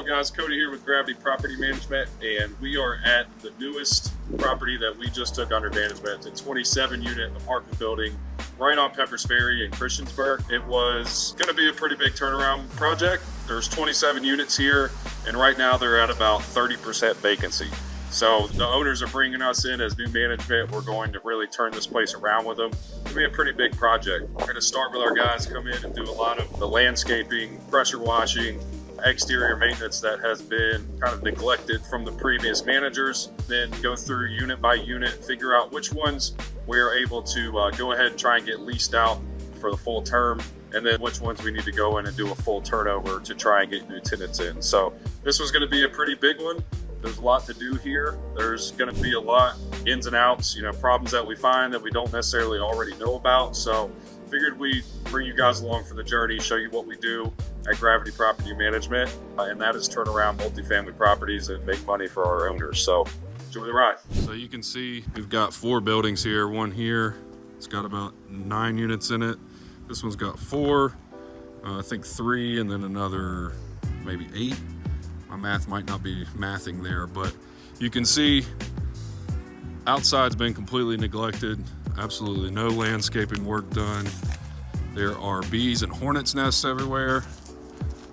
up, guys? Cody here with Gravity Property Management, and we are at the newest property that we just took under management. It's a 27-unit apartment building right on Peppers Ferry in Christiansburg. It was going to be a pretty big turnaround project. There's 27 units here, and right now they're at about 30% vacancy. So the owners are bringing us in as new management. We're going to really turn this place around with them. It'll be a pretty big project. We're going to start with our guys come in and do a lot of the landscaping, pressure washing, exterior maintenance that has been kind of neglected from the previous managers. Then go through unit by unit, figure out which ones we're able to go ahead and try and get leased out for the full term, and then which ones we need to go in and do a full turnover to try and get new tenants in. So this was going to be a pretty big one. There's a lot to do here. There's going to be a lot ins and outs, problems that we find that we don't necessarily already know about. So figured we'd bring you guys along for the journey, show you what we do at Gravity Property Management, and that is turn around multifamily properties and make money for our owners. So enjoy the ride. So you can see we've got 4 buildings here. One here, it's got about 9 units in it. This one's got 4, I think 3, and then another maybe 8. My math might not be mathing there, but you can see outside's been completely neglected. Absolutely no landscaping work done. There are bees and hornets nests everywhere.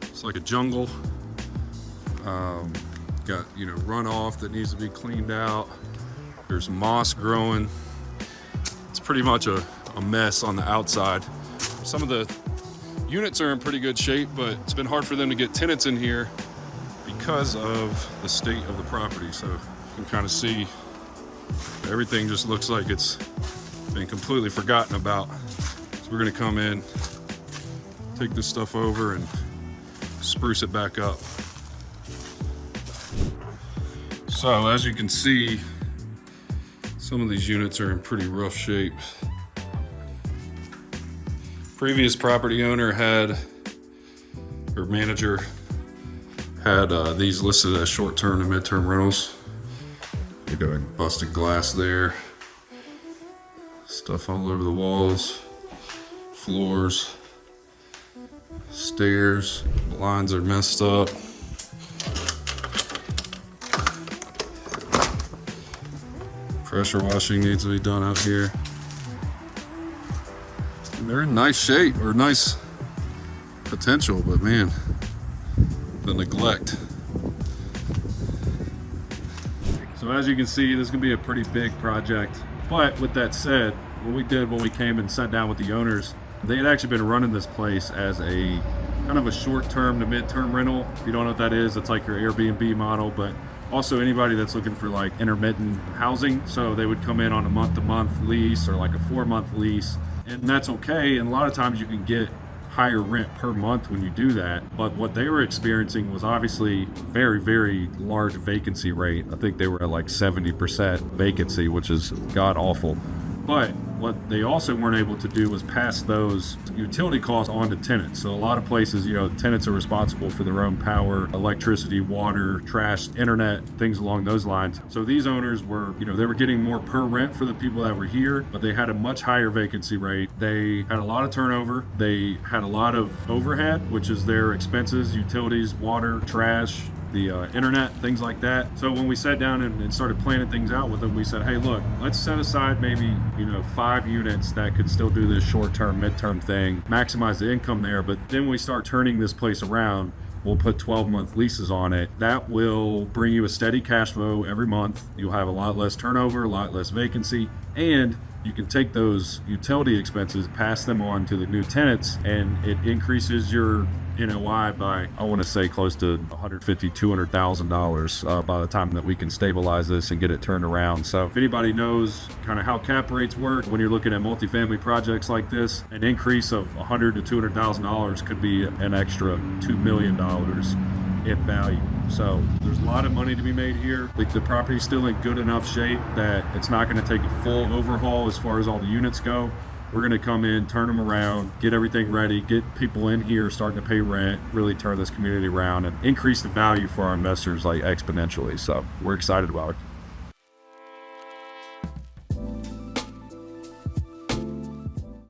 It's like a jungle. Got runoff that needs to be cleaned out. There's moss growing. It's pretty much a mess on the outside. Some of the units are in pretty good shape, but it's been hard for them to get tenants in here because of the state of the property. So you can kind of see everything just looks like it's been completely forgotten about. So we're gonna come in, take this stuff over and spruce it back up. So as you can see, some of these units are in pretty rough shape. Previous property owner manager had these listed as short-term and mid-term rentals. You got busted glass there, stuff all over the walls, floors, stairs, blinds are messed up. Pressure washing needs to be done out here. They're in nice shape, or nice potential, but man, the neglect. So as you can see, this is gonna be a pretty big project. But with that said, what we did when we came and sat down with the owners, they had actually been running this place as a kind of a short-term to mid-term rental. If you don't know what that is, it's like your Airbnb model, but also anybody that's looking for like intermittent housing. So they would come in on a month-to-month lease or like a 4-month lease, and that's okay. And a lot of times you can get higher rent per month when you do that. But what they were experiencing was obviously very, very large vacancy rate. I think they were at like 70% vacancy, which is god awful. But what they also weren't able to do was pass those utility costs on to tenants. So a lot of places, tenants are responsible for their own power, electricity, water, trash, internet, things along those lines. So these owners were, they were getting more per rent for the people that were here, but they had a much higher vacancy rate. They had a lot of turnover. They had a lot of overhead, which is their expenses, utilities, water, trash, the internet, things like that. So when we sat down and started planning things out with them, we said, hey, look, let's set aside maybe 5 units that could still do this short-term, mid-term thing, maximize the income there. But then we start turning this place around. We'll put 12-month leases on it. That will bring you a steady cash flow every month. You'll have a lot less turnover, a lot less vacancy, and you can take those utility expenses, pass them on to the new tenants, and it increases your NOI by, I want to say, close to $150,000, $200,000 by the time that we can stabilize this and get it turned around. So if anybody knows kind of how cap rates work when you're looking at multifamily projects like this, an increase of $100,000 to $200,000 could be an extra $2 million in value. So there's a lot of money to be made here. The property's still in good enough shape that it's not going to take a full overhaul as far as all the units go. We're going to come in, turn them around, get everything ready, get people in here starting to pay rent, really turn this community around and increase the value for our investors like exponentially. So we're excited about it.